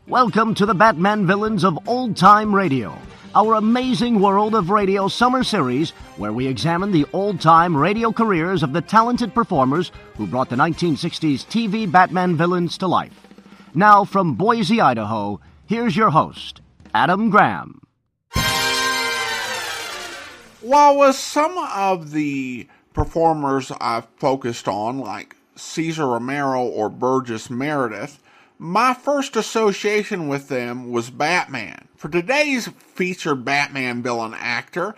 Welcome to the Batman Villains of Old Time Radio, our amazing world of radio summer series where we examine the old-time radio careers of the talented performers who brought the 1960s TV Batman villains to life. Now, from Boise, Idaho, here's your host, Adam Graham. While with some of the performers I've focused on, like Cesar Romero or Burgess Meredith, my first association with them was Batman. For today's featured Batman villain actor,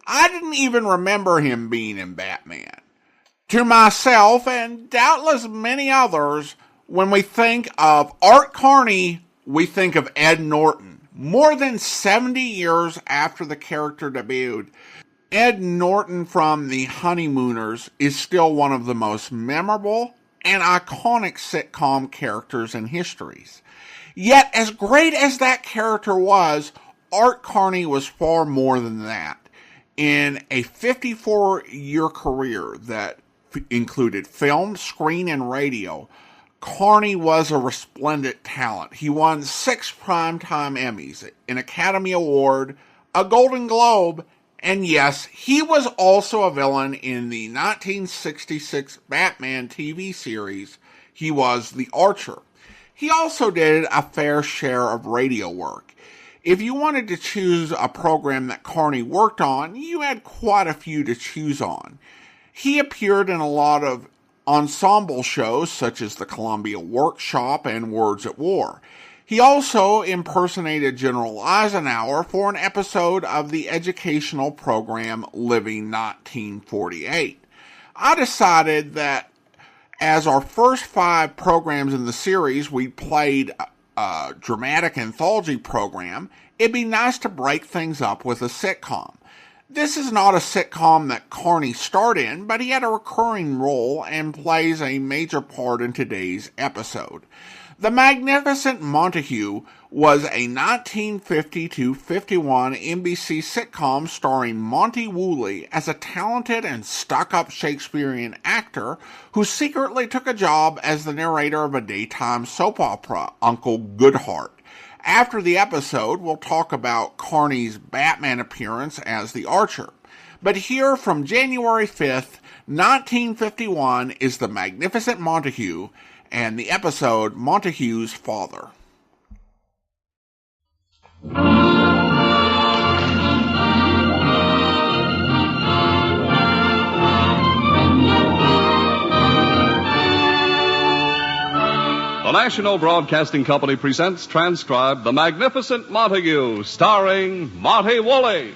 I didn't even remember him being in Batman. To myself, and doubtless many others, when we think of Art Carney, we think of Ed Norton. More than 70 years after the character debuted, Ed Norton from The Honeymooners is still one of the most memorable and iconic sitcom characters in histories. Yet, as great as that character was, Art Carney was far more than that. In a 54-year career that included film, screen, and radio, Carney was a resplendent talent. He won 6 Primetime Emmys, an Academy Award, a Golden Globe, and yes, he was also a villain in the 1966 Batman TV series. He was the Archer. He also did a fair share of radio work. If you wanted to choose a program that Carney worked on, you had quite a few to choose on. He appeared in a lot of ensemble shows such as the Columbia Workshop and Words at War. He also impersonated General Eisenhower for an episode of the educational program Living 1948. I decided that as our first 5 programs in the series, we played a dramatic anthology program, it'd be nice to break things up with a sitcom. This is not a sitcom that Carney starred in, but he had a recurring role and plays a major part in today's episode. The Magnificent Montague was a 1950-51 NBC sitcom starring Montey Wooley as a talented and stuck-up Shakespearean actor who secretly took a job as the narrator of a daytime soap opera, Uncle Goodhart. After the episode, we'll talk about Carney's Batman appearance as the Archer. But here from January 5th, 1951 is The Magnificent Montague, and the episode, Montague's Father. The National Broadcasting Company presents transcribed The Magnificent Montague, starring Montey Wooley.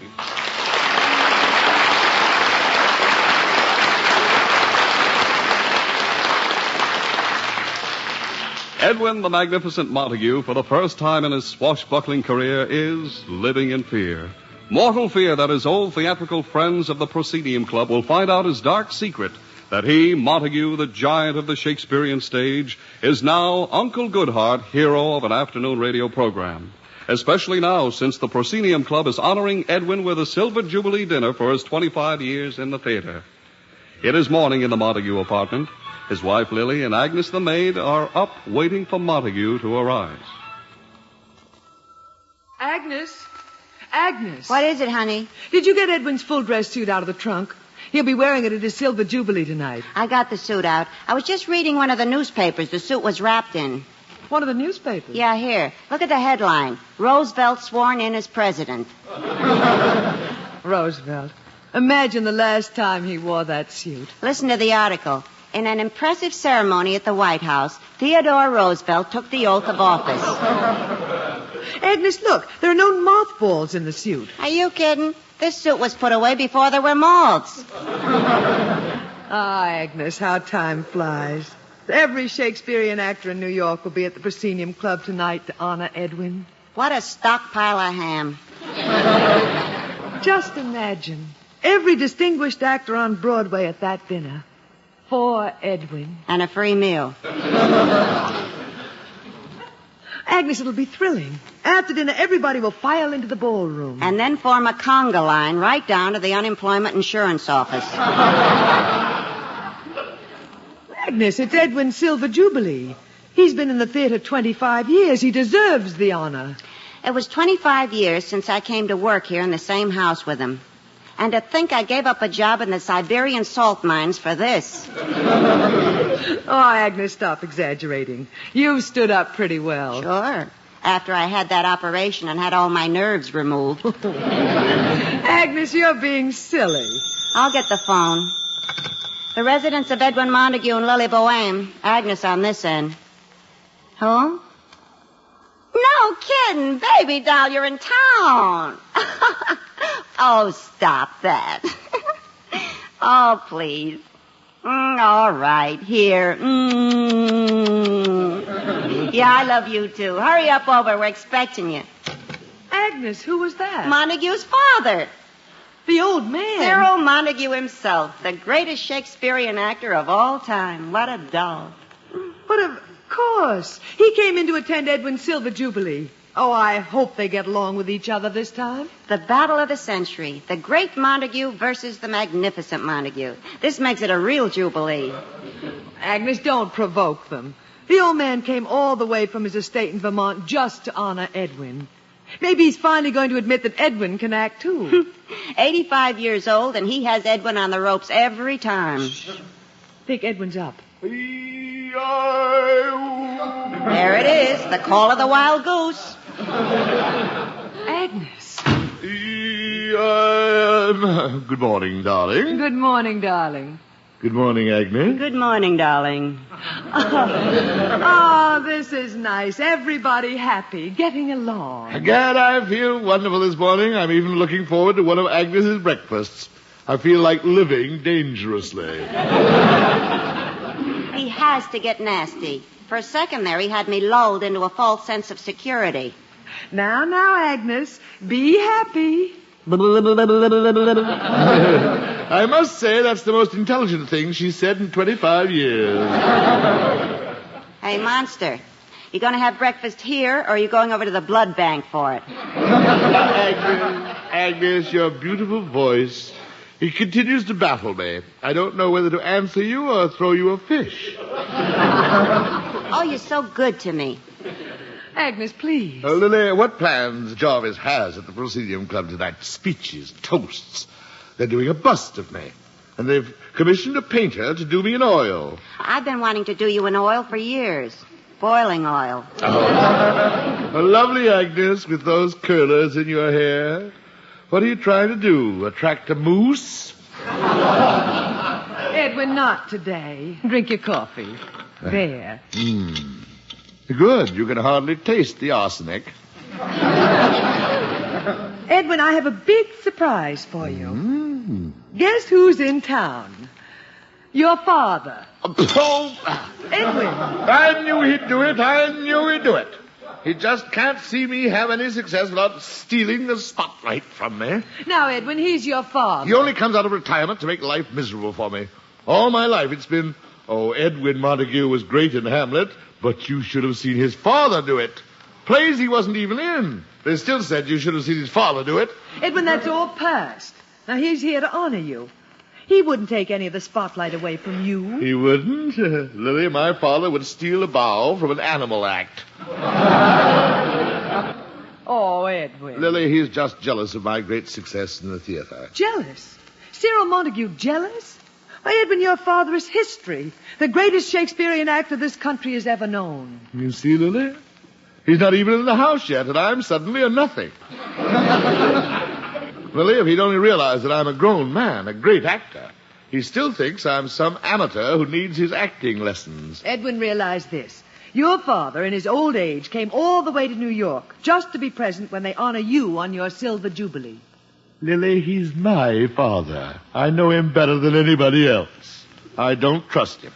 Edwin the Magnificent Montague, for the first time in his swashbuckling career, is living in fear. Mortal fear that his old theatrical friends of the Proscenium Club will find out his dark secret, that he, Montague, the giant of the Shakespearean stage, is now Uncle Goodhart, hero of an afternoon radio program. Especially now, since the Proscenium Club is honoring Edwin with a silver jubilee dinner for his 25 years in the theater. It is morning in the Montague apartment. His wife, Lily, and Agnes, the maid, are up waiting for Montague to arise. Agnes? What is it, honey? Did you get Edwin's full dress suit out of the trunk? He'll be wearing it at his silver jubilee tonight. I got the suit out. I was just reading one of the newspapers the suit was wrapped in. One of the newspapers? Yeah, here. Look at the headline. Roosevelt sworn in as president. Roosevelt. Imagine the last time he wore that suit. Listen to the article. In an impressive ceremony at the White House, Theodore Roosevelt took the oath of office. Agnes, look, there are no mothballs in the suit. Are you kidding? This suit was put away before there were moths. Ah, Agnes, how time flies. Every Shakespearean actor in New York will be at the Proscenium Club tonight to honor Edwin. What a stockpile of ham. Just imagine. Every distinguished actor on Broadway at that dinner. For Edwin. And a free meal. Agnes, it'll be thrilling. After dinner, everybody will file into the ballroom. And then form a conga line right down to the unemployment insurance office. Agnes, it's Edwin's silver jubilee. He's been in the theater 25 years. He deserves the honor. It was 25 years since I came to work here in the same house with him. And to think I gave up a job in the Siberian salt mines for this. Oh, Agnes, stop exaggerating. You've stood up pretty well. Sure. After I had that operation and had all my nerves removed. Agnes, you're being silly. I'll get the phone. The residence of Edwin Montague and Lily Boheme. Agnes on this end. Who? No kidding. Baby doll, you're in town. Oh, stop that. Oh, please. All right. Here. Yeah, I love you, too. Hurry up over. We're expecting you. Agnes, who was that? Montague's father. The old man. Cyril Montague himself, the greatest Shakespearean actor of all time. What a doll. But of course. He came in to attend Edwin's silver jubilee. Oh, I hope they get along with each other this time. The battle of the century. The Great Montague versus the Magnificent Montague. This makes it a real jubilee. Agnes, don't provoke them. The old man came all the way from his estate in Vermont just to honor Edwin. Maybe he's finally going to admit that Edwin can act, too. 85 years old, and he has Edwin on the ropes every time. Think Edwin's up. There it is, the call of the wild goose. Agnes. Good morning, darling. Good morning, darling. Good morning, Agnes. Good morning, darling. Oh, this is nice. Everybody happy, getting along. Gad, I feel wonderful this morning. I'm even looking forward to one of Agnes's breakfasts. I feel like living dangerously. He has to get nasty. For a second there, he had me lulled into a false sense of security. Now, Agnes, be happy. I must say that's the most intelligent thing she's said in 25 years. Hey, Monster, you going to have breakfast here, or are you going over to the blood bank for it? Agnes, your beautiful voice. It continues to baffle me. I don't know whether to answer you or throw you a fish. Oh, you're so good to me. Agnes, please. Lily, what plans Jarvis has at the Proscenium Club tonight? Speeches, toasts. They're doing a bust of me. And they've commissioned a painter to do me in oil. I've been wanting to do you in oil for years. Boiling oil. Oh. Lovely, Agnes, with those curlers in your hair. What are you trying to do? Attract a moose? Edwin, not today. Drink your coffee. There. Good. You can hardly taste the arsenic. Edwin, I have a big surprise for you. Guess who's in town? Your father. Oh, Edwin. I knew he'd do it. He just can't see me have any success without stealing the spotlight from me. Now, Edwin, he's your father. He only comes out of retirement to make life miserable for me. All my life it's been, Edwin Montague was great in Hamlet, but you should have seen his father do it. Plays he wasn't even in. They still said you should have seen his father do it. Edwin, that's all past. Now, he's here to honor you. He wouldn't take any of the spotlight away from you. He wouldn't? Lily, my father would steal a bow from an animal act. Oh, Edwin. Lily, he's just jealous of my great success in the theater. Jealous? Cyril Montague jealous? Why, Edwin, your father is history. The greatest Shakespearean actor this country has ever known. You see, Lily? He's not even in the house yet, and I'm suddenly a nothing. Lily, if he'd only realized that I'm a grown man, a great actor, he still thinks I'm some amateur who needs his acting lessons. Edwin, realize this. Your father, in his old age, came all the way to New York just to be present when they honor you on your silver jubilee. Lily, he's my father. I know him better than anybody else. I don't trust him.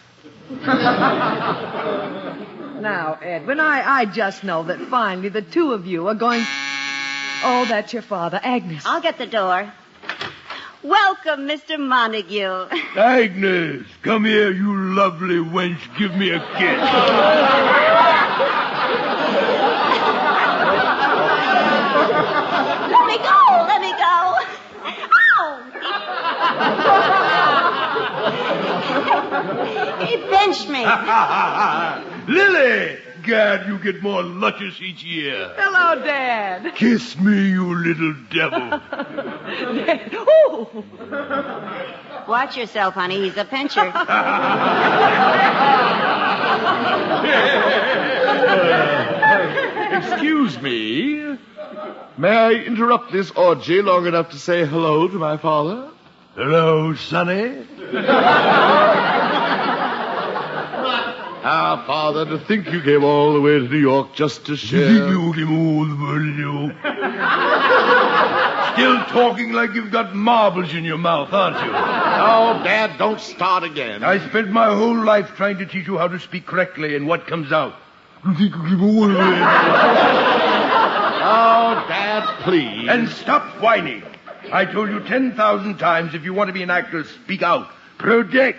Now, Edwin, I just know that finally the two of you are going... Oh, that's your father, Agnes. I'll get the door. Welcome, Mr. Montague. Agnes, come here, you lovely wench. Give me a kiss. Let me go. Ow! He pinched me. Lily, gad, you get more luscious each year. Hello, Dad. Kiss me, you little devil. Ooh. Watch yourself, honey. He's a pincher. Excuse me. May I interrupt this orgy long enough to say hello to my father? Hello, Sonny. Ah, Father, to think you came all the way to New York just to share... You came all the way to New York. Still talking like you've got marbles in your mouth, aren't you? Oh, Dad, don't start again. I spent my whole life trying to teach you how to speak correctly, and what comes out? You think you came all the way? Oh, Dad, please. And stop whining. I told you 10,000 times, if you want to be an actor, speak out. Project.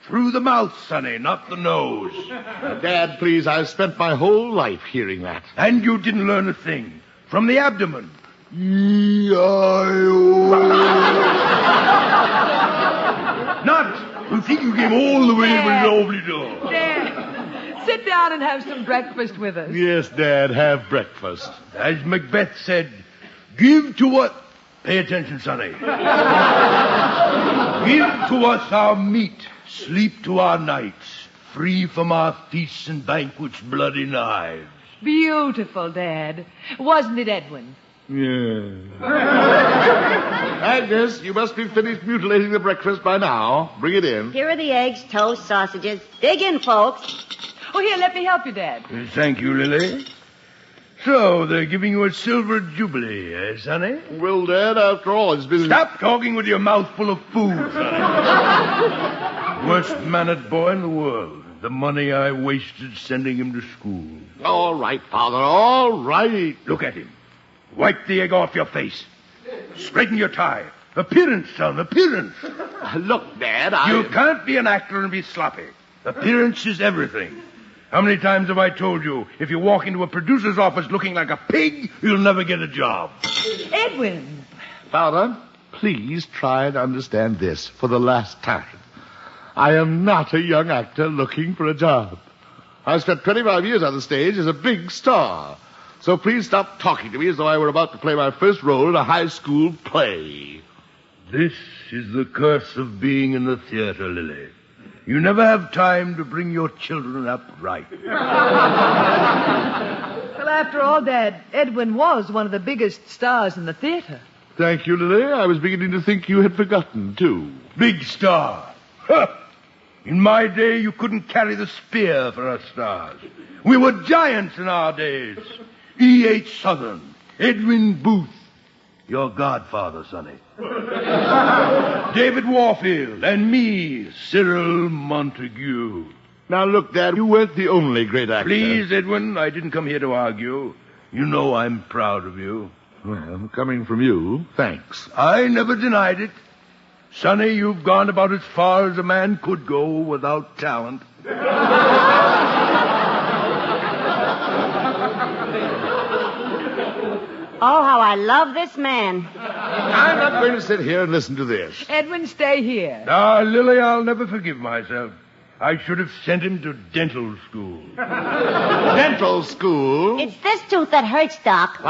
Through the mouth, Sonny, not the nose. Dad, please, I've spent my whole life hearing that. And you didn't learn a thing. From the abdomen. E-I-O. Not. You think you came all the way to the lovely door. Dad, sit down and have some breakfast with us. Yes, Dad, have breakfast. As Macbeth said, give to what... Pay attention, Sonny. Give to us our meat. Sleep to our nights, free from our feasts and banquets, bloody knives. Beautiful, Dad. Wasn't it, Edwin? Yeah. Agnes, you must be finished mutilating the breakfast by now. Bring it in. Here are the eggs, toast, sausages. Dig in, folks. Oh, here, let me help you, Dad. Thank you, Lily. So, they're giving you a silver jubilee, eh, Sonny? Well, Dad, after all, it's been... Stop talking with your mouth full of food, Sonny. Worst-mannered boy in the world. The money I wasted sending him to school. All right, Father, all right. Look at him. Wipe the egg off your face. Straighten your tie. Appearance, son, appearance. Look, Dad, You can't be an actor and be sloppy. Appearance is everything. How many times have I told you, if you walk into a producer's office looking like a pig, you'll never get a job? Edwin. Father, please try and understand this for the last time. I am not a young actor looking for a job. I spent 25 years on the stage as a big star. So please stop talking to me as though I were about to play my first role in a high school play. This is the curse of being in the theater, Lily. You never have time to bring your children up right. Well, after all, Dad, Edwin was one of the biggest stars in the theater. Thank you, Lily. I was beginning to think you had forgotten, too. Big star. Huh. In my day, you couldn't carry the spear for us stars. We were giants in our days. E.H. Southern, Edwin Booth, your godfather, Sonny. David Warfield, and me, Cyril Montague. Now, look, Dad, you weren't the only great actor. Please, Edwin, I didn't come here to argue. You know I'm proud of you. Well, coming from you, thanks. I never denied it. Sonny, you've gone about as far as a man could go without talent. Oh, how I love this man. I'm not going to sit here and listen to this. Edwin, stay here. Ah, Lily, I'll never forgive myself. I should have sent him to dental school. Dental school? It's this tooth that hurts, Doc.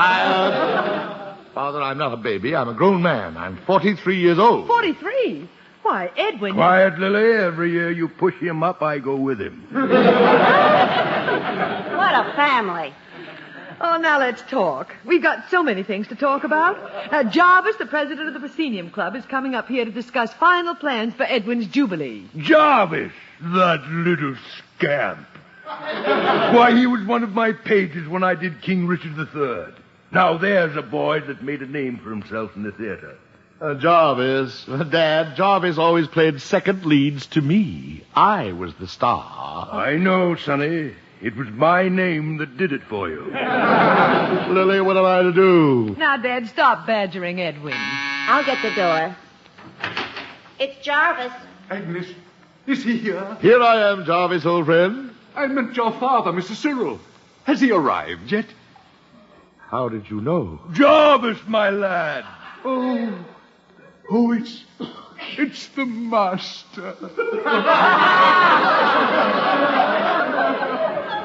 Father, I'm not a baby. I'm a grown man. I'm 43 years old. 43? Why, Edwin... Quiet, Lily. Every year you push him up, I go with him. What a family. Oh, now let's talk. We've got so many things to talk about. Jarvis, the president of the Proscenium Club, is coming up here to discuss final plans for Edwin's jubilee. Jarvis, that little scamp. Why, he was one of my pages when I did King Richard III. Now there's a boy that made a name for himself in the theater. Jarvis. Dad, Jarvis always played second leads to me. I was the star. I know, Sonny. It was my name that did it for you. Lily, what am I to do? Now, Dad, stop badgering Edwin. I'll get the door. It's Jarvis. Agnes, is he here? Here I am, Jarvis, old friend. I meant your father, Mr. Cyril. Has he arrived yet? How did you know? Jarvis, my lad. Oh, it's the master.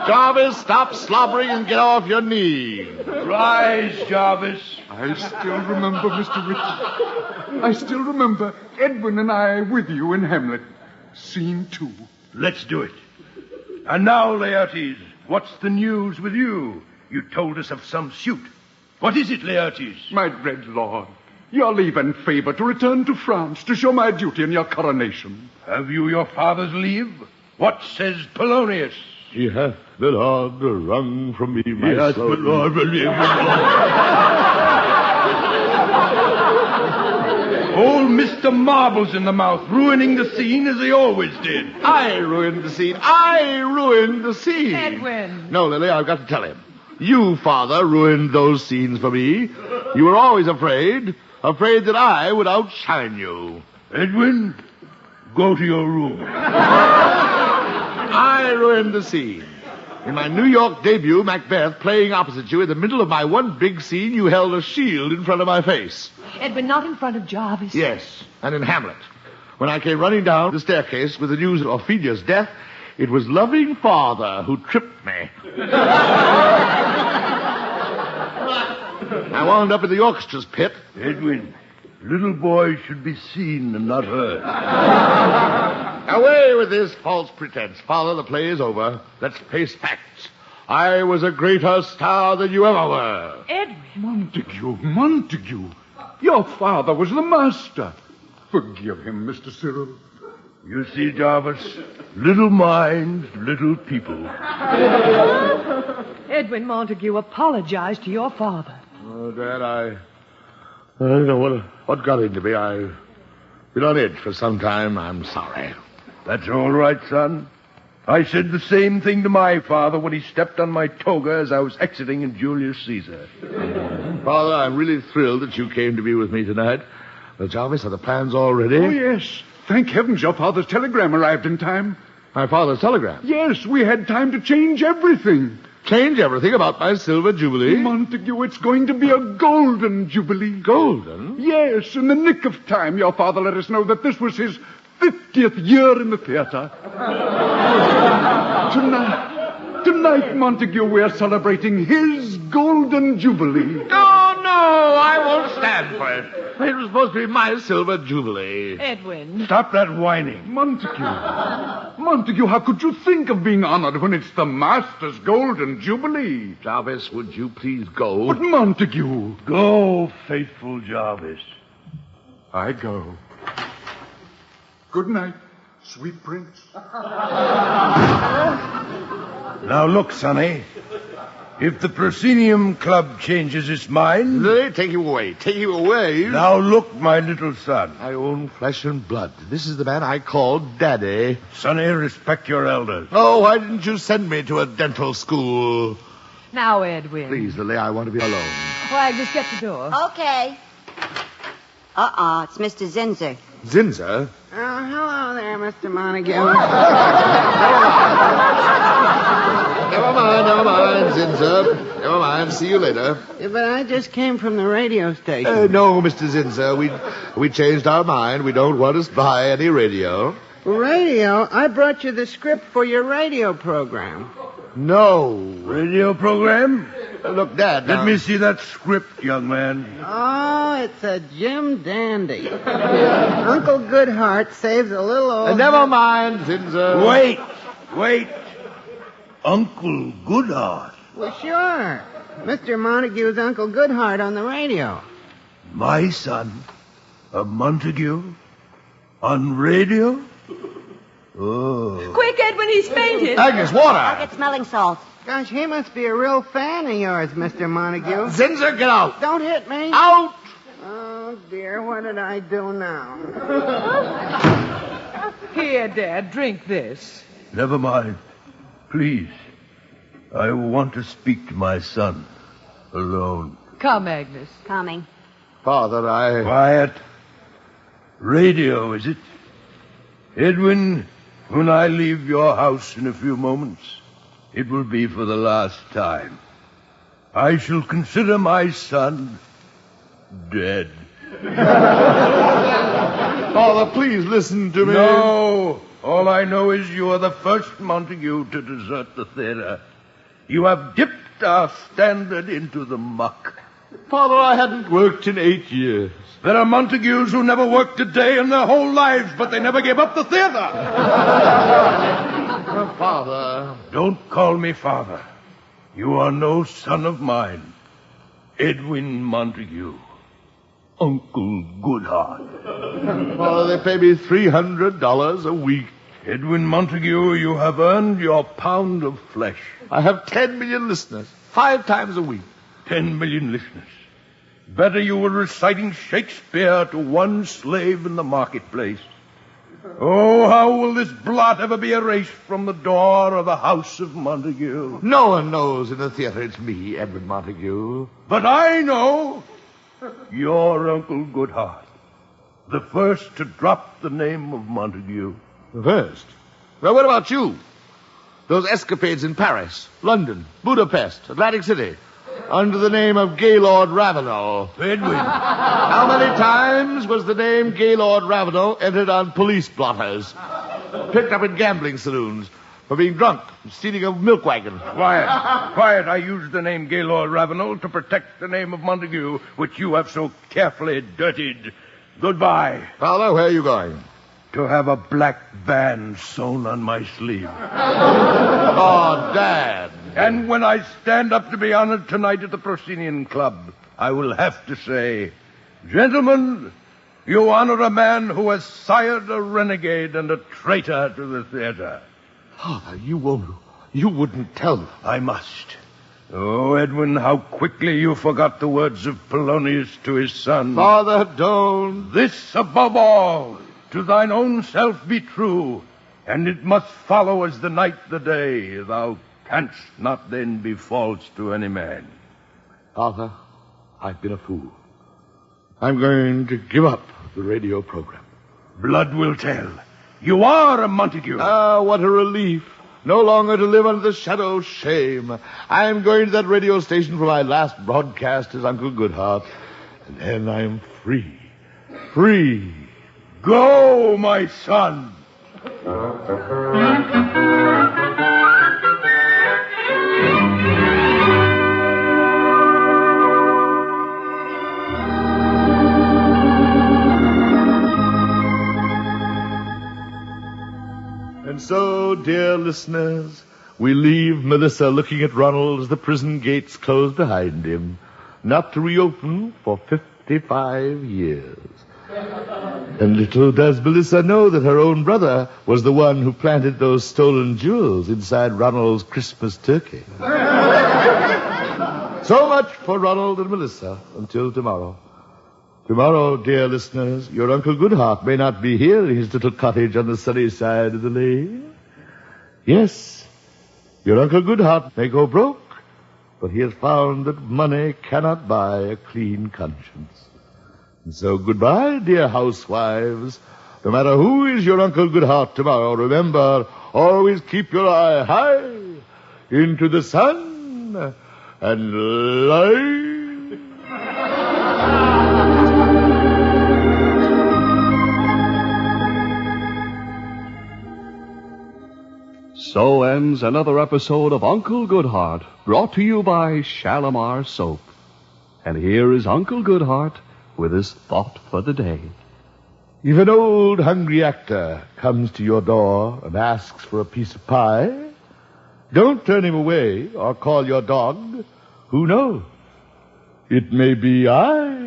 Jarvis, stop slobbering and get off your knee. Rise, Jarvis. I still remember, Mr. Richard. I still remember Edwin and I with you in Hamlet. Scene 2. Let's do it. And now, Laertes, what's the news with you? You told us of some suit. What is it, Laertes? My dread lord, your leave and favor to return to France to show my duty in your coronation. Have you your father's leave? What says Polonius? He hath the Lord wrung from me my soul. Old Mr. Marble's in the mouth, ruining the scene as he always did. I ruined the scene. I ruined the scene. Edwin. No, Lily, I've got to tell him. You, father, ruined those scenes for me. You were always afraid that I would outshine you. Edwin, go to your room. I ruined the scene. In my New York debut, Macbeth, playing opposite you in the middle of my one big scene, you held a shield in front of my face. Edwin, not in front of Jarvis. Yes, and in Hamlet. When I came running down the staircase with the news of Ophelia's death, it was loving father who tripped me. I wound up in the orchestra's pit. Edwin, little boys should be seen and not heard. Away with this false pretense. Father, the play is over. Let's face facts. I was a greater star than you ever were. Edwin. Montague. Your father was the master. Forgive him, Mr. Cyril. You see, Jarvis, little minds, little people. Edwin Montague, apologize to your father. Oh, Dad, I don't know what got into me. I've been on edge for some time. I'm sorry. That's all right, son. I said the same thing to my father when he stepped on my toga as I was exiting in Julius Caesar. Father, I'm really thrilled that you came to be with me tonight. Well, Jarvis, are the plans all ready? Oh, yes. Thank heavens your father's telegram arrived in time. My father's telegram? Yes, we had time to change everything. Change everything about my silver jubilee? Montague, it's going to be a golden jubilee. Golden? Yes, in the nick of time, your father let us know that this was his 50th year in the theater. Tonight, Montague, we're celebrating his golden jubilee. No, I won't stand for it. It was supposed to be my silver jubilee. Edwin. Stop that whining. Montague, how could you think of being honored when it's the master's golden jubilee? Jarvis, would you please go? But Montague. Go, faithful Jarvis. I go. Good night, sweet prince. Now look, Sonny. If the Proscenium Club changes its mind... Lily, take him away. Take him away. Now look, my little son. I own flesh and blood. This is the man I called Daddy. Sonny, respect your elders. Oh, why didn't you send me to a dental school? Now, Edwin. Please, Lily, I want to be alone. Oh, Agnes, get the door. Okay. It's Mr. Zinzer. Zinzer? Oh, hello there, Mr. Montague. Never mind, Zinzer. Never mind. See you later. Yeah, but I just came from the radio station. No, Mr. Zinzer. We changed our mind. We don't want to buy any radio. Radio? I brought you the script for your radio program. No. Radio program? Look, Dad. Let me see that script, young man. Oh, it's a Jim Dandy. Uncle Goodhart saves a little old... Never mind, Zinzer. Wait. Uncle Goodhart. Well, sure. Mr. Montague's Uncle Goodhart on the radio. My son, a Montague? On radio? Oh. Quick, Edwin, he's fainted. Agnes, water. I'll get smelling salt. Gosh, he must be a real fan of yours, Mr. Montague. Zinzer, get out. Don't hit me. Out. Oh, dear, what did I do now? Here, Dad, drink this. Never mind. Please. I want to speak to my son. Alone. Come, Agnes. Coming. Father, Quiet. Radio, is it? Edwin, when I leave your house in a few moments, it will be for the last time. I shall consider my son dead. Father, please listen to me. No. All I know is you are the first Montague to desert the theater. You have dipped our standard into the muck. Father, I hadn't worked in 8 years. There are Montagues who never worked a day in their whole lives, but they never gave up the theater. Father. Don't call me father. You are no son of mine. Edwin Montague. Uncle Goodheart. Father, they pay me $300 a week. Edwin Montague, you have earned your pound of flesh. I have 10 million listeners, 5 times a week. 10 million listeners. Better you were reciting Shakespeare to one slave in the marketplace. Oh, how will this blot ever be erased from the door of the house of Montague? No one knows in the theater it's me, Edwin Montague. But I know. You're Uncle Goodheart. The first to drop the name of Montague. The first? Well, what about you? Those escapades in Paris, London, Budapest, Atlantic City, under the name of Gaylord Ravenel. Edwin. How many times was the name Gaylord Ravenel entered on police blotters? Picked up in gambling saloons for being drunk and stealing a milk wagon. Quiet. Quiet. I used the name Gaylord Ravenel to protect the name of Montague, which you have so carefully dirtied. Goodbye. Father, where are you going? To have a black band sewn on my sleeve. Oh, Dad. And when I stand up to be honored tonight at the Proscenium Club, I will have to say, gentlemen, you honor a man who has sired a renegade and a traitor to the theater. Father, you wouldn't tell them. I must. Oh, Edwin, how quickly you forgot the words of Polonius to his son. Father, don't. This above all, to thine own self be true, and it must follow as the night the day. Thou canst not then be false to any man. Father, I've been a fool. I'm going to give up the radio program. Blood will tell. You are a Montague. Ah, what a relief. No longer to live under the shadow of shame. I'm going to that radio station for my last broadcast as Uncle Goodheart. And then I'm free. Free. Go, my son. And so, dear listeners, we leave Melissa looking at Ronald as the prison gates close behind him, not to reopen for 55 years. And little does Melissa know that her own brother was the one who planted those stolen jewels inside Ronald's Christmas turkey. So much for Ronald and Melissa until tomorrow. Tomorrow, dear listeners, your Uncle Goodheart may not be here in his little cottage on the sunny side of the lane. Yes, your Uncle Goodheart may go broke, but he has found that money cannot buy a clean conscience. And so goodbye, dear housewives. No matter who is your Uncle Goodheart tomorrow, remember, always keep your eye high into the sun and light. So ends another episode of Uncle Goodheart, brought to you by Shalimar Soap. And here is Uncle Goodheart with his thought for the day. If an old hungry actor comes to your door and asks for a piece of pie, don't turn him away or call your dog. Who knows? It may be I.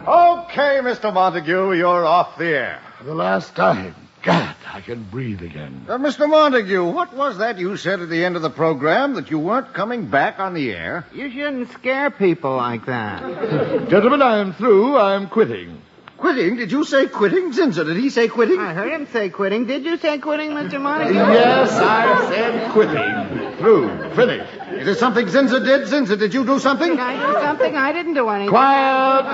Okay, Mr. Montague, you're off the air. For the last time. God, I can breathe again. Mr. Montague, what was that you said at the end of the program, that you weren't coming back on the air? You shouldn't scare people like that. Gentlemen, I'm through. I'm quitting. Quitting? Did you say quitting? Zinza, did he say quitting? I heard him say quitting. Did you say quitting, Mr. Montague? Yes, I said quitting. Through. Finished. Is it something Zinza did? Zinza, did you do something? Did I do something? I didn't do anything. Quiet!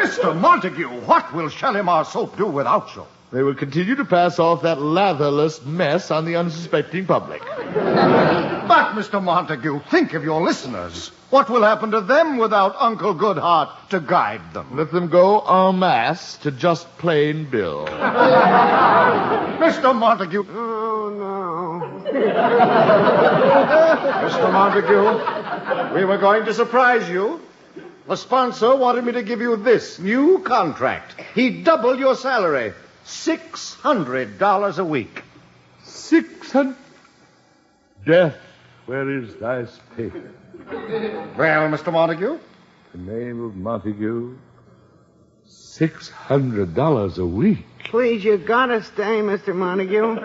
Mr. Montague, what will Shalimar Soap do without you? They will continue to pass off that latherless mess on the unsuspecting public. But, Mr. Montague, think of your listeners. What will happen to them without Uncle Goodhart to guide them? Let them go en masse to just plain Bill. Mr. Montague. Oh, no. Mr. Montague, we were going to surprise you. The sponsor wanted me to give you this new contract. He'd double your salary. $600 a week. 600. Death, where is thy sting? Well, Mr. Montague? The name of Montague. $600 a week. Please, you gotta stay, Mr. Montague.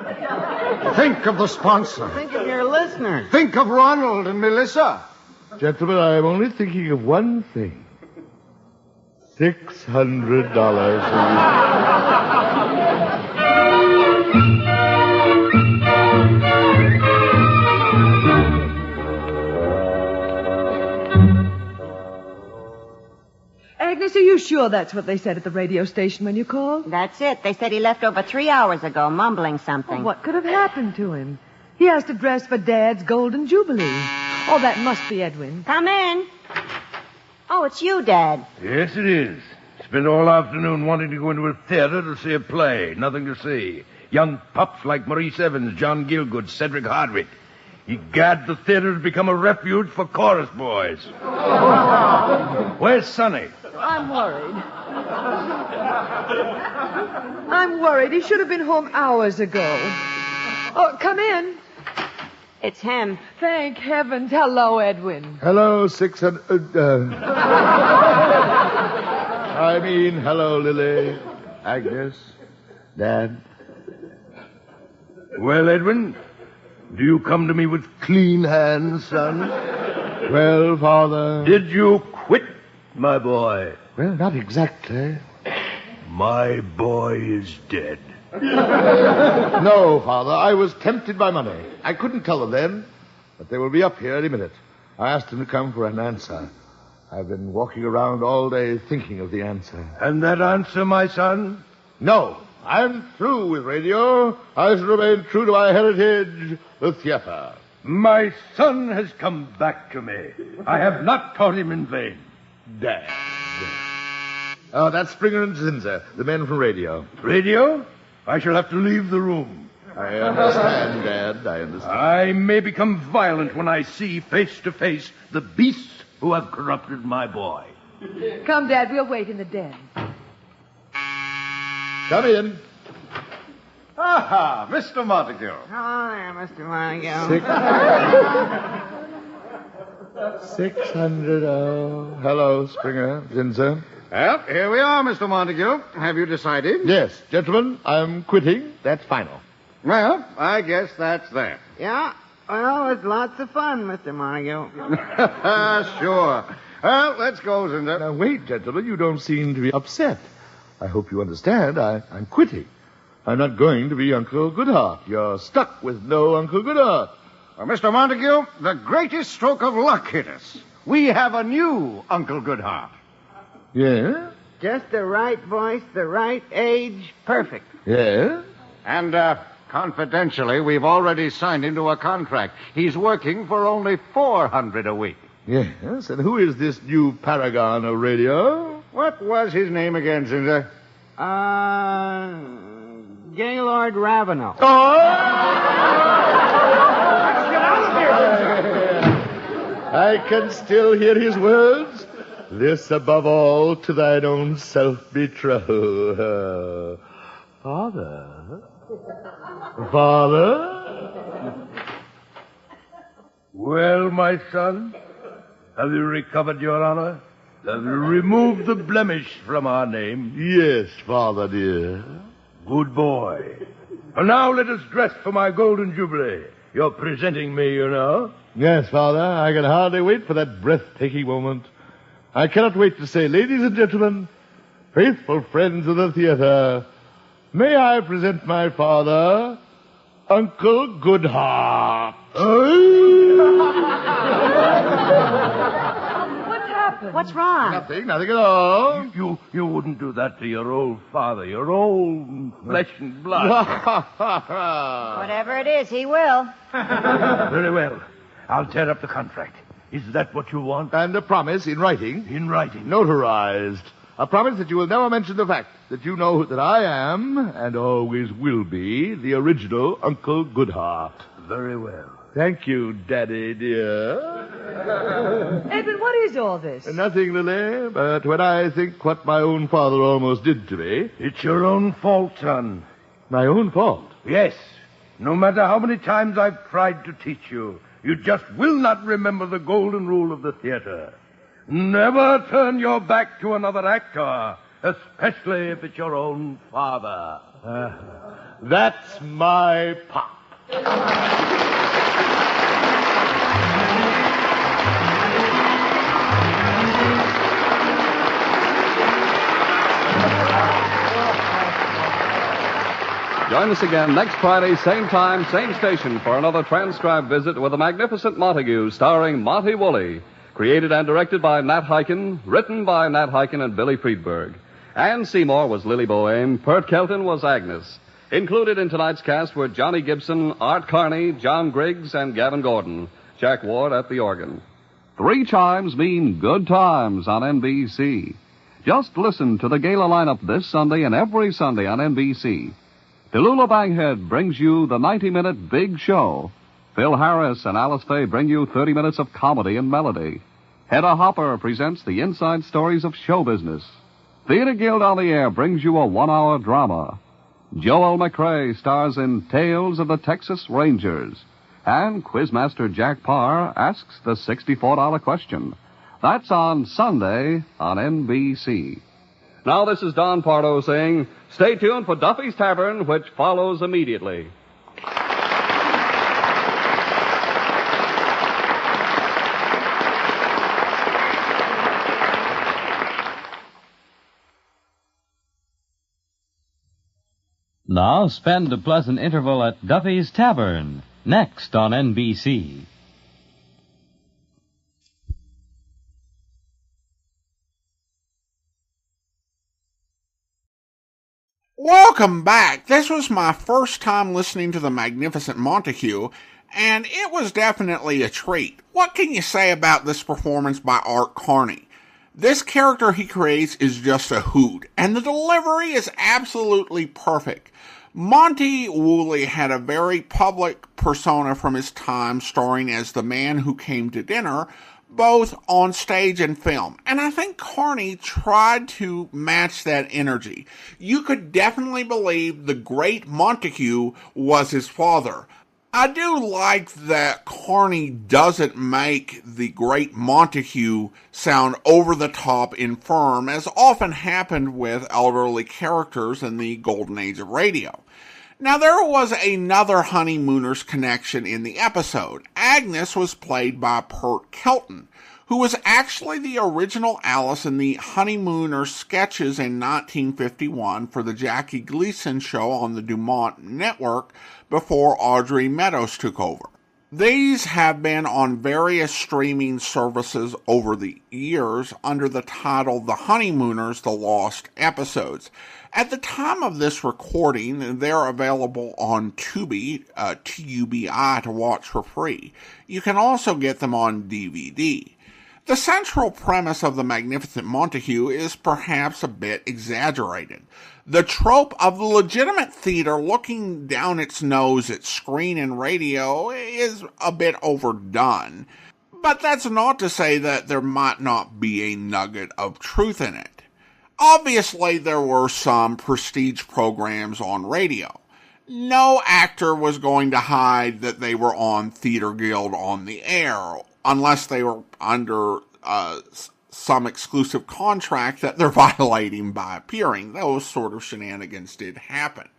Think of the sponsor. Think of your listeners. Think of Ronald and Melissa. Gentlemen, I am only thinking of one thing. $600 a Agnes, are you sure that's what they said at the radio station when you called? That's it. They said he left over 3 hours ago, mumbling something. Well, what could have happened to him? He has to dress for Dad's golden jubilee. Oh, that must be Edwin. Come in. Oh, it's you, Dad. Yes, it is. Spent all afternoon wanting to go into a theater to see a play. Nothing to see. Young pups like Maurice Evans, John Gielgud, Cedric Hardwick. Egad, the theater has become a refuge for chorus boys. Where's Sonny? I'm worried. I'm worried. He should have been home hours ago. Oh, come in. It's him. Thank heavens. Hello, Edwin. Hello, 600... I mean, hello, Lily, Agnes, Dad. Well, Edwin, do you come to me with clean hands, son? Well, Father... Did you quit, my boy? Well, not exactly. My boy is dead. No, Father, I was tempted by money. I couldn't tell them then, but they will be up here any minute. I asked them to come for an answer. I've been walking around all day thinking of the answer. And that answer, my son? No, I'm through with radio. I shall remain true to my heritage, the theater. My son has come back to me. I have not taught him in vain. Dad. Oh, that's Springer and Zinzer, the men from radio. Radio? I shall have to leave the room. I understand, Dad. I understand. I may become violent when I see face to face the beasts who have corrupted my boy. Come, Dad. We'll wait in the den. Come in. Aha, Mr. Montague. Hello there, Mr. Montague. 600. Oh, hello, Springer, Zinzer. Well, here we are, Mr. Montague. Have you decided? Yes, gentlemen, I'm quitting. That's final. Well, I guess that's that. Yeah? Well, it's lots of fun, Mr. Montague. Sure. Well, let's go, Zinzer. Now, wait, gentlemen. You don't seem to be upset. I hope you understand. I'm quitting. I'm not going to be Uncle Goodhart. You're stuck with no Uncle Goodhart. Well, Mr. Montague, the greatest stroke of luck hit us. We have a new Uncle Goodhart. Yeah? Just the right voice, the right age, perfect. Yeah? And, confidentially, we've already signed him to a contract. He's working for only $400 a week. Yes, and who is this new paragon of radio? What was his name again, Zinzer? Gaylord Ravenel. Oh! I can still hear his words. This above all to thine own self betroth. Father? Well, my son, have you recovered your honor? Have you removed the blemish from our name? Yes, Father dear. Good boy. And now let us dress for my golden jubilee. You're presenting me, you know. Yes, Father, I can hardly wait for that breathtaking moment. I cannot wait to say, ladies and gentlemen, faithful friends of the theater, may I present my father, Uncle Goodhart. What's happened? happened? What's wrong? Nothing at all. You wouldn't do that to your old father, your old flesh and blood. Whatever it is, he will. Very well. I'll tear up the contract. Is that what you want? And a promise in writing. In writing. Notarized. A promise that you will never mention the fact that you know that I am, and always will be, the original Uncle Goodhart. Very well. Thank you, Daddy, dear. Edwin, what is all this? Nothing, Lily, but when I think what my own father almost did to me... It's your own fault, son. My own fault? Yes. No matter how many times I've tried to teach you, you just will not remember the golden rule of the theater. Never turn your back to another actor, especially if it's your own father. That's my pop. Join us again next Friday, same time, same station, for another transcribed visit with the Magnificent Montague, starring Montey Wooley. Created and directed by Nat Hiken, written by Nat Hiken and Billy Friedberg. Ann Seymour was Lily Boehm, Pert Kelton was Agnes. Included in tonight's cast were Johnny Gibson, Art Carney, John Griggs, and Gavin Gordon. Jack Ward at the organ. 3 chimes mean good times on NBC. Just listen to the gala lineup this Sunday and every Sunday on NBC. Tallulah Bankhead brings you the 90-minute Big Show. Phil Harris and Alice Faye bring you 30 minutes of comedy and melody. Hedda Hopper presents the inside stories of show business. Theater Guild on the Air brings you a 1-hour drama. Joel McRae stars in Tales of the Texas Rangers. And Quizmaster Jack Parr asks the $64 question. That's on Sunday on NBC. Now this is Don Pardo saying, stay tuned for Duffy's Tavern, which follows immediately. Now spend a pleasant interval at Duffy's Tavern, next on NBC. Welcome back. This was my first time listening to the Magnificent Montague, and it was definitely a treat. What can you say about this performance by Art Carney? This character he creates is just a hoot, and the delivery is absolutely perfect. Montey Wooley had a very public persona from his time starring as the man who came to dinner, both on stage and film. And I think Carney tried to match that energy. You could definitely believe the Great Montague was his father. I do like that Carney doesn't make the Great Montague sound over-the-top infirm, as often happened with elderly characters in the golden age of radio. Now, there was another honeymooners connection in the episode. Agnes was played by Pert Kelton, who was actually the original Alice in the honeymooners sketches in 1951 for the Jackie Gleason show on the Dumont Network before Audrey Meadows took over. These have been on various streaming services over the years under the title The Honeymooners, The Lost Episodes. At the time of this recording, they're available on Tubi, Tubi, to watch for free. You can also get them on DVD. The central premise of the Magnificent Montague is perhaps a bit exaggerated. The trope of the legitimate theater looking down its nose at screen and radio is a bit overdone. But that's not to say that there might not be a nugget of truth in it. Obviously, there were some prestige programs on radio. No actor was going to hide that they were on Theater Guild on the Air, unless they were under some exclusive contract that they're violating by appearing. Those sort of shenanigans did happen.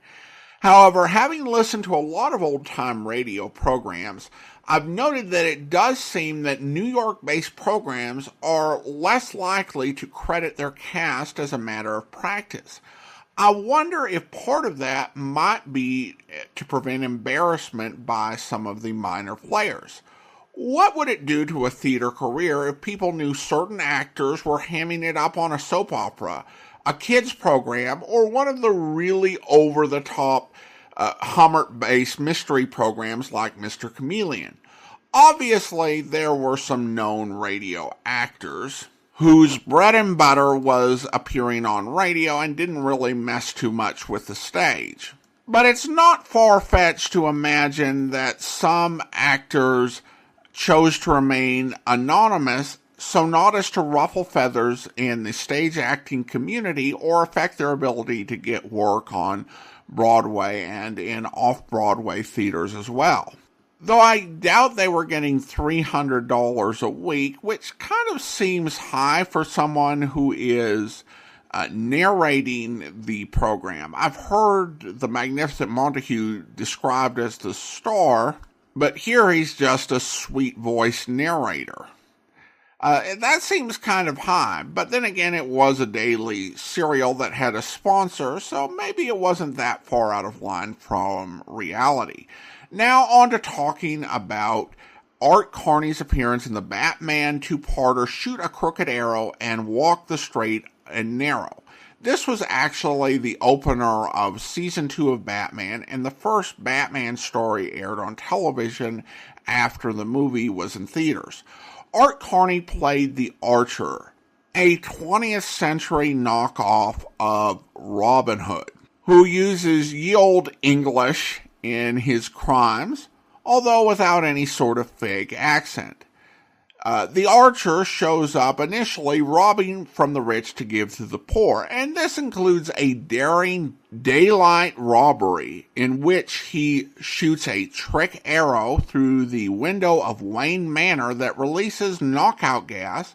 However, having listened to a lot of old-time radio programs, I've noted that it does seem that New York-based programs are less likely to credit their cast as a matter of practice. I wonder if part of that might be to prevent embarrassment by some of the minor players. What would it do to a theater career if people knew certain actors were hamming it up on a soap opera, a kids program, or one of the really over-the-top Hummer-based mystery programs like Mr. Chameleon? Obviously, there were some known radio actors whose bread and butter was appearing on radio and didn't really mess too much with the stage. But it's not far-fetched to imagine that some actors chose to remain anonymous so not as to ruffle feathers in the stage acting community or affect their ability to get work on Broadway and in off-Broadway theaters as well. Though I doubt they were getting $300 a week, which kind of seems high for someone who is narrating the program. I've heard the Magnificent Montague described as the star, but here he's just a sweet-voiced narrator. That seems kind of high, but then again, it was a daily serial that had a sponsor, so maybe it wasn't that far out of line from reality. Now on to talking about Art Carney's appearance in the Batman two-parter Shoot a Crooked Arrow and Walk the Straight and Narrow. This was actually the opener of Season 2 of Batman, and the first Batman story aired on television after the movie was in theaters. Art Carney played the Archer, a 20th century knockoff of Robin Hood, who uses ye olde English in his crimes, although without any sort of fake accent. The Archer shows up initially robbing from the rich to give to the poor, and this includes a daring daylight robbery in which he shoots a trick arrow through the window of Wayne Manor that releases knockout gas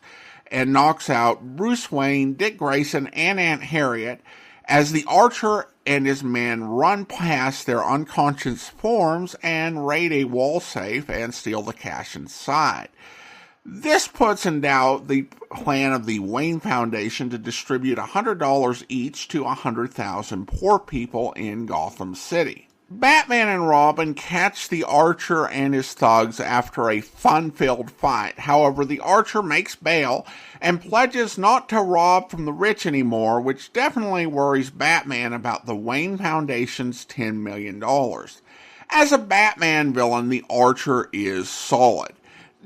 and knocks out Bruce Wayne, Dick Grayson, and Aunt Harriet as the Archer and his men run past their unconscious forms and raid a wall safe and steal the cash inside. This puts in doubt the plan of the Wayne Foundation to distribute $100 each to 100,000 poor people in Gotham City. Batman and Robin catch the Archer and his thugs after a fun-filled fight. However, the Archer makes bail and pledges not to rob from the rich anymore, which definitely worries Batman about the Wayne Foundation's $10 million. As a Batman villain, the Archer is solid.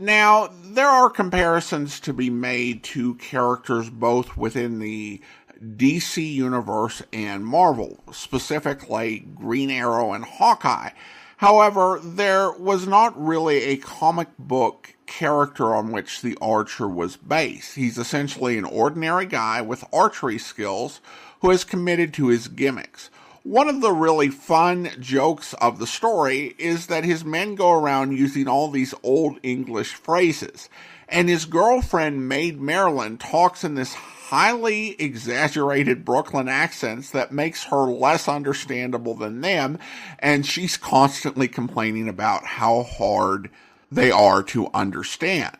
Now, there are comparisons to be made to characters both within the DC Universe and Marvel, specifically Green Arrow and Hawkeye. However, there was not really a comic book character on which the Archer was based. He's essentially an ordinary guy with archery skills who is committed to his gimmicks. One of the really fun jokes of the story is that his men go around using all these old English phrases, and his girlfriend, Maid Marilyn, talks in this highly exaggerated Brooklyn accent that makes her less understandable than them, and she's constantly complaining about how hard they are to understand.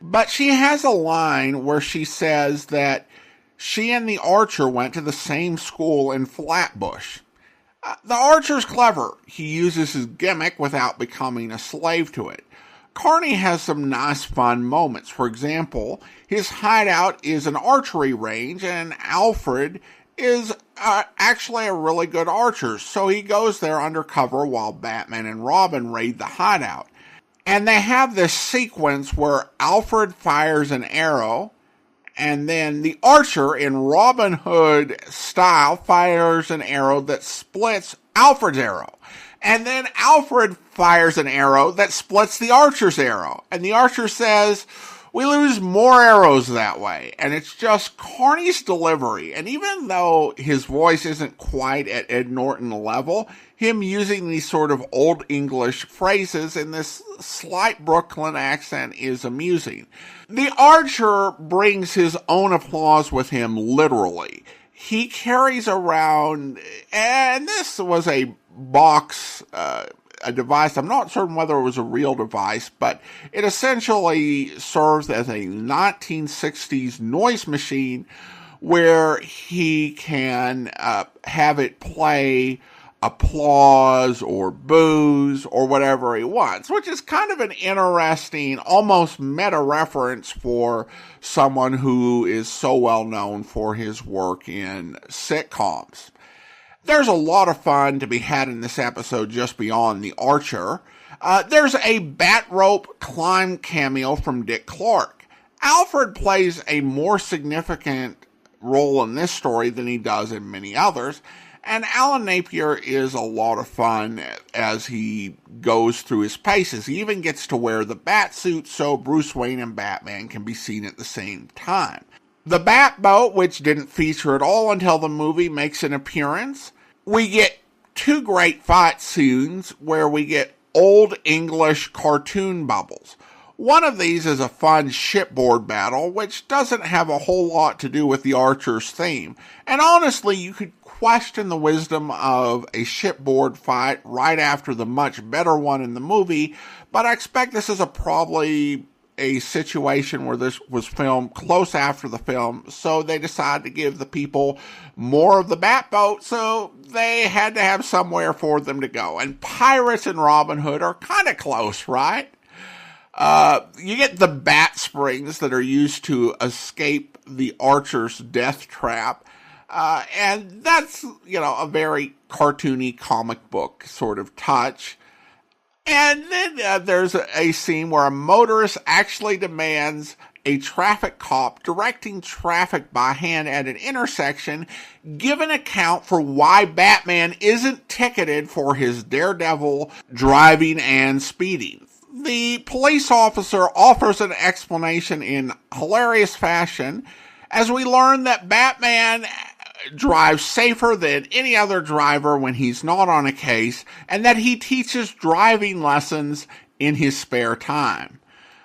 But she has a line where she says that she and the Archer went to the same school in Flatbush. The Archer's clever. He uses his gimmick without becoming a slave to it. Carney has some nice fun moments. For example, his hideout is an archery range, and Alfred is actually a really good archer, so he goes there undercover while Batman and Robin raid the hideout. And they have this sequence where Alfred fires an arrow, and then the Archer, in Robin Hood style, fires an arrow that splits Alfred's arrow. And then Alfred fires an arrow that splits the Archer's arrow. And the Archer says, "We lose more arrows that way." And it's just Carney's delivery. And even though his voice isn't quite at Ed Norton level, him using these sort of old English phrases in this slight Brooklyn accent is amusing. The Archer brings his own applause with him literally. He carries around, and this was a box, a device. I'm not certain whether it was a real device, but it essentially serves as a 1960s noise machine where he can have it play applause or boos or whatever he wants, which is kind of an interesting, almost meta reference for someone who is so well known for his work in sitcoms. There's a lot of fun to be had in this episode just beyond the Archer. There's a bat rope climb cameo from Dick Clark. Alfred plays a more significant role in this story than he does in many others, and Alan Napier is a lot of fun as he goes through his paces. He even gets to wear the bat suit so Bruce Wayne and Batman can be seen at the same time. The Batboat, which didn't feature at all until the movie, makes an appearance. We get two great fight scenes where we get Old English cartoon bubbles. One of these is a fun shipboard battle, which doesn't have a whole lot to do with the Archer's theme. And honestly, you could question the wisdom of a shipboard fight right after the much better one in the movie, but I expect this is probably a situation where this was filmed close after the film, so they decided to give the people more of the Batboat, so they had to have somewhere for them to go. And Pirates and Robin Hood are kind of close, right? You get the bat springs that are used to escape the Archer's death trap. And that's, a very cartoony comic book sort of touch. And then there's a scene where a motorist actually demands a traffic cop directing traffic by hand at an intersection give an account for why Batman isn't ticketed for his daredevil driving and speeding. The police officer offers an explanation in hilarious fashion as we learn that Batman drives safer than any other driver when he's not on a case, and that he teaches driving lessons in his spare time.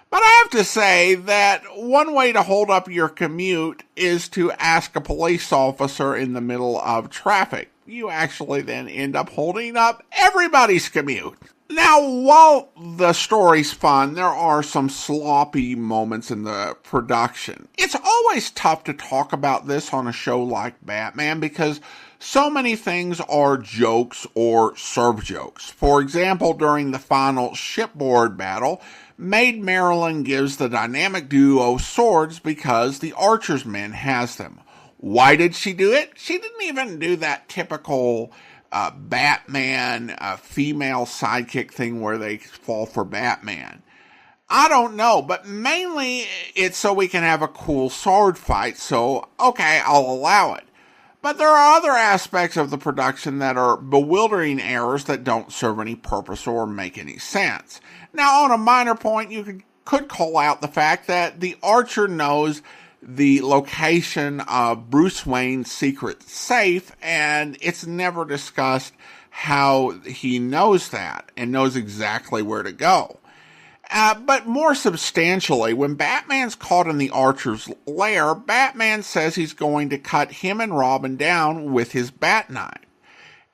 But I have to say that one way to hold up your commute is to ask a police officer in the middle of traffic. You actually then end up holding up everybody's commute. Now, while the story's fun, there are some sloppy moments in the production. It's always tough to talk about this on a show like Batman because so many things are jokes or serve jokes. For example, during the final shipboard battle, Maid Marilyn gives the dynamic duo swords because the Archer's men has them. Why did she do it? She didn't even do that typical Batman female sidekick thing where they fall for Batman. I don't know, but mainly it's so we can have a cool sword fight, so okay, I'll allow it. But there are other aspects of the production that are bewildering errors that don't serve any purpose or make any sense. Now, on a minor point, you could call out the fact that the Archer knows the location of Bruce Wayne's secret safe, and it's never discussed how he knows that and knows exactly where to go. But more substantially, when Batman's caught in the Archer's lair, Batman says he's going to cut him and Robin down with his bat knife.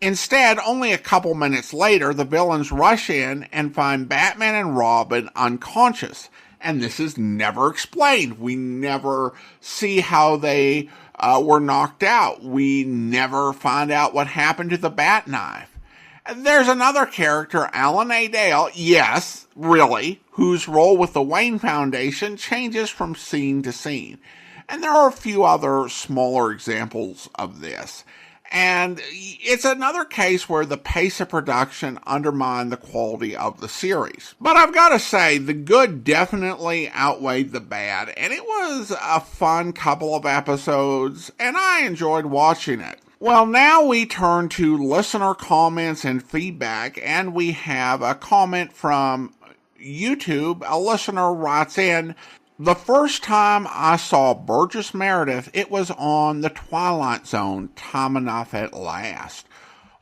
Instead, only a couple minutes later, the villains rush in and find Batman and Robin unconscious. And this is never explained. We never see how they were knocked out. We never find out what happened to the bat knife. There's another character, Alan A. Dale, yes, really, whose role with the Wayne Foundation changes from scene to scene. And there are a few other smaller examples of this. And it's another case where the pace of production undermined the quality of the series. But I've got to say, the good definitely outweighed the bad, and it was a fun couple of episodes, and I enjoyed watching it. Well, now we turn to listener comments and feedback, and we have a comment from YouTube. A listener writes in, "The first time I saw Burgess Meredith, it was on The Twilight Zone, Time Enough at Last."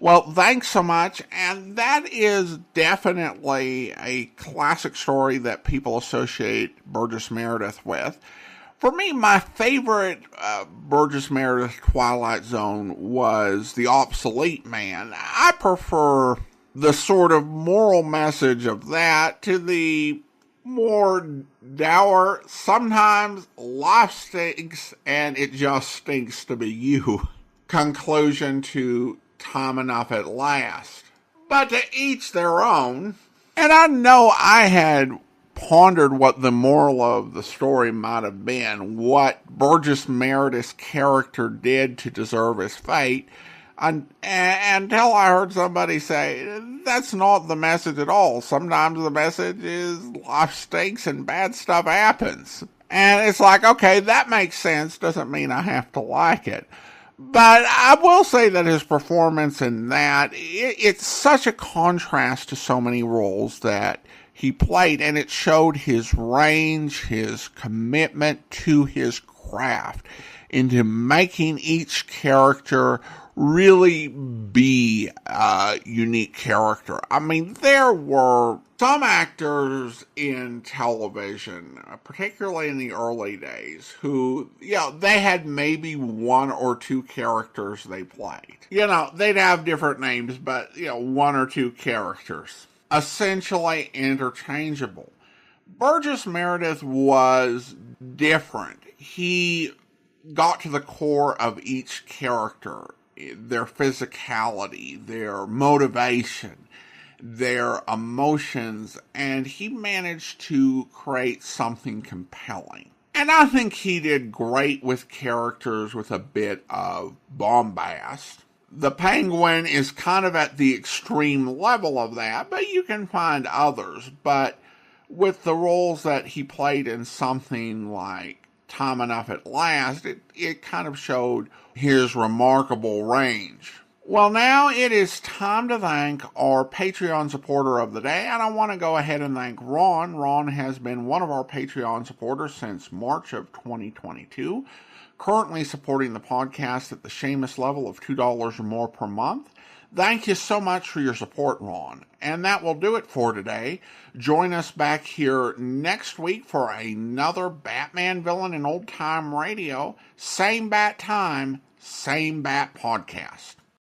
Well, thanks so much, and that is definitely a classic story that people associate Burgess Meredith with. For me, my favorite Burgess Meredith Twilight Zone was The Obsolete Man. I prefer the sort of moral message of that to the more dour, sometimes life stinks and it just stinks to be you conclusion to Time Enough at Last. But to each their own. And I know I had pondered what the moral of the story might have been, what Burgess Meredith's character did to deserve his fate, until I heard somebody say, that's not the message at all. Sometimes the message is life stinks and bad stuff happens. And it's like, okay, that makes sense. Doesn't mean I have to like it. But I will say that his performance in that, it's such a contrast to so many roles that he played, and it showed his range, his commitment to his craft, into making each character really be a unique character. I mean, there were some actors in television, particularly in the early days, who, they had maybe one or two characters they played. They'd have different names, but, one or two characters. Essentially interchangeable. Burgess Meredith was different. He got to the core of each character, their physicality, their motivation, their emotions, and he managed to create something compelling. And I think he did great with characters with a bit of bombast. The Penguin is kind of at the extreme level of that, but you can find others. But with the roles that he played in something like Time Enough at Last, it kind of showed his remarkable range. Well, now it is time to thank our Patreon supporter of the day, and I want to go ahead and thank Ron. Ron has been one of our Patreon supporters since March of 2022, currently supporting the podcast at the shameless level of $2 or more per month. Thank you so much for your support, Ron. And that will do it for today. Join us back here next week for another Batman villain in old time radio. Same bat time, same bat podcast.